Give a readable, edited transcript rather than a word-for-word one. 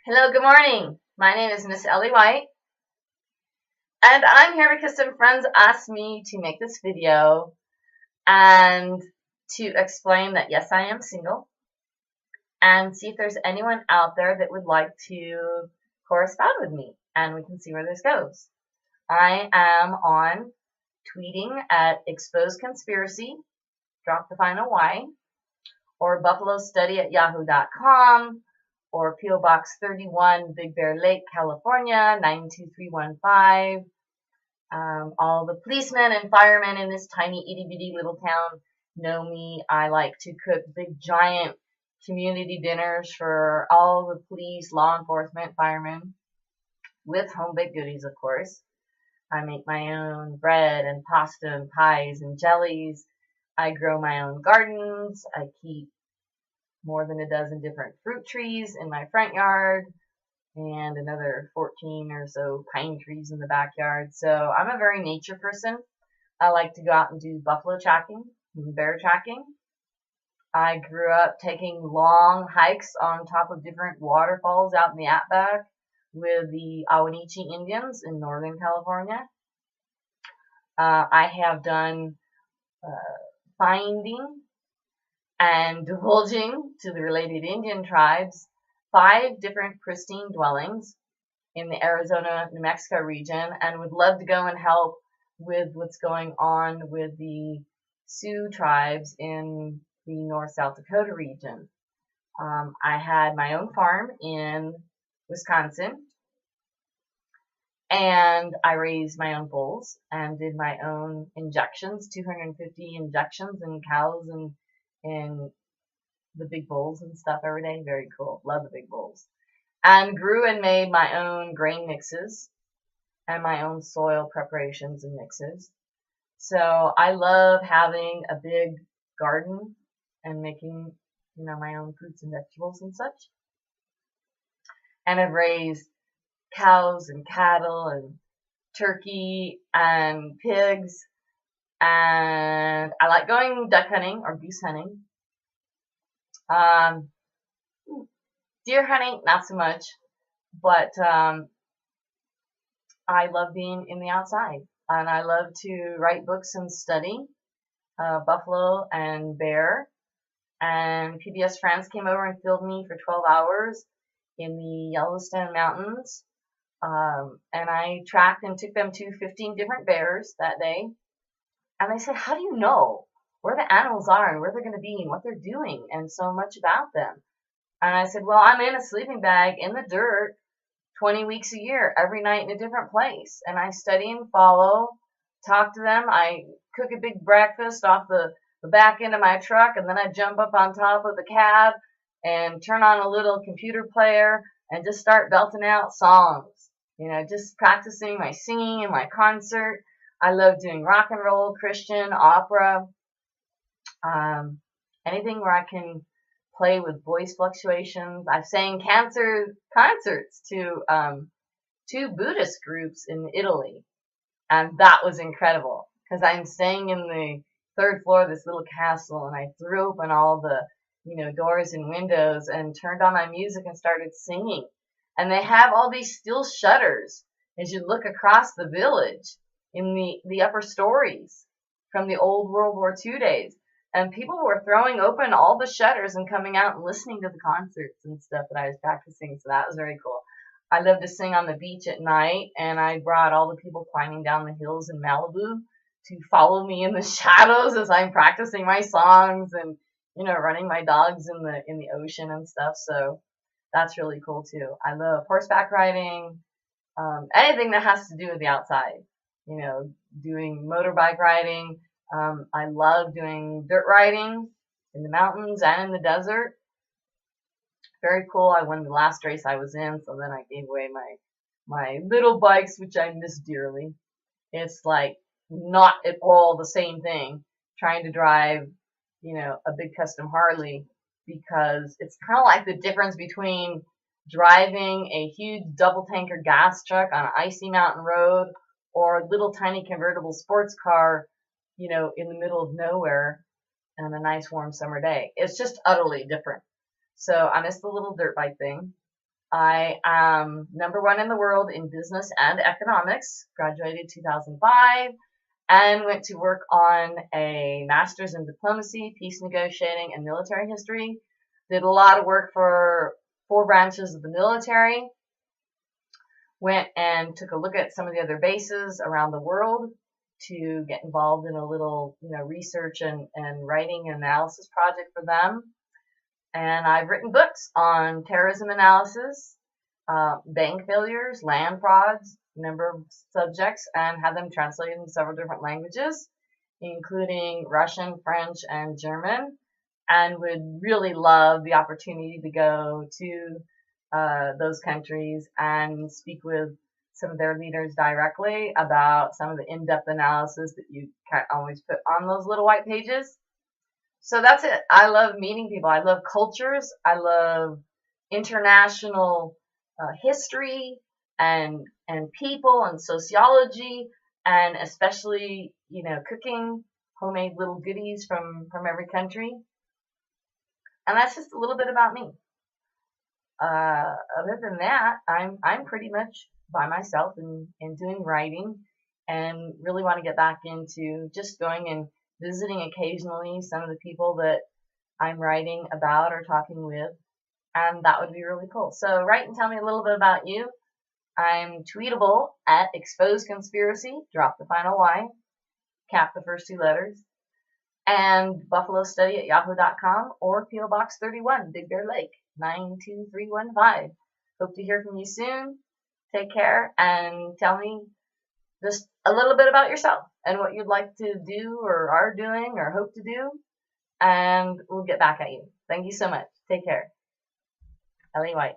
Hello, good morning. My name is Miss Ellie White, and I'm here because some friends asked me to make this video and to explain that yes, I am single, and see if there's anyone out there that would like to correspond with me, and we can see where this goes. I am on tweeting at Expose Conspiracy, drop the final Y, or buffalostudy at yahoo.com, or P.O. Box 31, Big Bear Lake, California, 92315. All the policemen and firemen in this tiny itty bitty little town know me. I like to cook big giant community dinners for all the police, law enforcement, firemen, with home baked goodies, of course. I make my own bread and pasta and pies and jellies. I grow my own gardens. I keep more than a dozen different fruit trees in my front yard and another 14 or so pine trees in the backyard. So I'm a very nature person. I like to go out and do buffalo tracking and bear tracking. I grew up taking long hikes on top of different waterfalls out in the outback with the Awanichi Indians in Northern California. I have done finding and divulging to the related Indian tribes 5 different pristine dwellings in the Arizona, New Mexico region, and would love to go and help with what's going on with the Sioux tribes in the North South Dakota region. I had my own farm in Wisconsin, and I raised my own bulls and did my own injections, 250 injections in cows and in the big bulls and stuff every day. Very cool. Love the big bulls. And grew and made my own grain mixes and my own soil preparations and mixes. So I love having a big garden and making, my own fruits and vegetables and such. And I've raised cows and cattle and turkey and pigs. And I like going duck hunting or goose hunting. Deer hunting, not so much, but I love being in the outside, and I love to write books and study buffalo and bear. And PBS friends came over and filmed me for 12 hours in the Yellowstone Mountains, and I tracked and took them to 15 different bears that day. And they said, "How do you know where the animals are and where they're going to be and what they're doing and so much about them?" And I said, "Well, I'm in a sleeping bag in the dirt 20 weeks a year, every night in a different place. And I study and follow, talk to them. I cook a big breakfast off the back end of my truck, and then I jump up on top of the cab and turn on a little computer player and just start belting out songs. Just practicing my singing and my concert. I love doing rock and roll, Christian, opera, anything where I can play with voice fluctuations. I've sang concerts to 2 Buddhist groups in Italy, and that was incredible because I'm staying in the 3rd floor of this little castle, and I threw open all the doors and windows and turned on my music and started singing. And they have all these steel shutters as you look across the village in the upper stories from the old World War II days. And people were throwing open all the shutters and coming out and listening to the concerts and stuff that I was practicing. So that was very cool. I love to sing on the beach at night, and I brought all the people climbing down the hills in Malibu to follow me in the shadows as I'm practicing my songs and running my dogs in the ocean and stuff. So that's really cool too. I love horseback riding, anything that has to do with the outside. Doing motorbike riding. I love doing dirt riding in the mountains and in the desert. Very cool. I won the last race I was in, so then I gave away my little bikes, which I miss dearly. It's like not at all the same thing trying to drive, a big custom Harley, because it's kind of like the difference between driving a huge double tanker gas truck on an icy mountain road or a little tiny convertible sports car, in the middle of nowhere on a nice warm summer day. It's just utterly different. So I miss the little dirt bike thing. I am #1 in the world in business and economics, graduated 2005, and went to work on a master's in diplomacy, peace negotiating, and military history. Did a lot of work for 4 branches of the military. Went and took a look at some of the other bases around the world to get involved in a little, research and writing and analysis project for them. And I've written books on terrorism analysis, bank failures, land frauds, a number of subjects, and had them translated into several different languages, including Russian, French, and German, and would really love the opportunity to go to those countries and speak with some of their leaders directly about some of the in-depth analysis that you can't always put on those little white pages. So that's it. I love meeting people. I love cultures. I love international history and people and sociology, and especially, cooking homemade little goodies from every country. And that's just a little bit about me. Other than that, I'm pretty much by myself and doing writing, and really want to get back into just going and visiting occasionally some of the people that I'm writing about or talking with, and that would be really cool. So write and tell me a little bit about you. I'm tweetable at @exposeconspiracy, drop the final Y, cap the first 2 letters, and buffalostudy@yahoo.com, or PO Box 31, Big Bear Lake, 92315. Hope to hear from you soon. Take care, and tell me just a little bit about yourself and what you'd like to do or are doing or hope to do, and we'll get back at you. Thank you so much. Take care. Ellie White.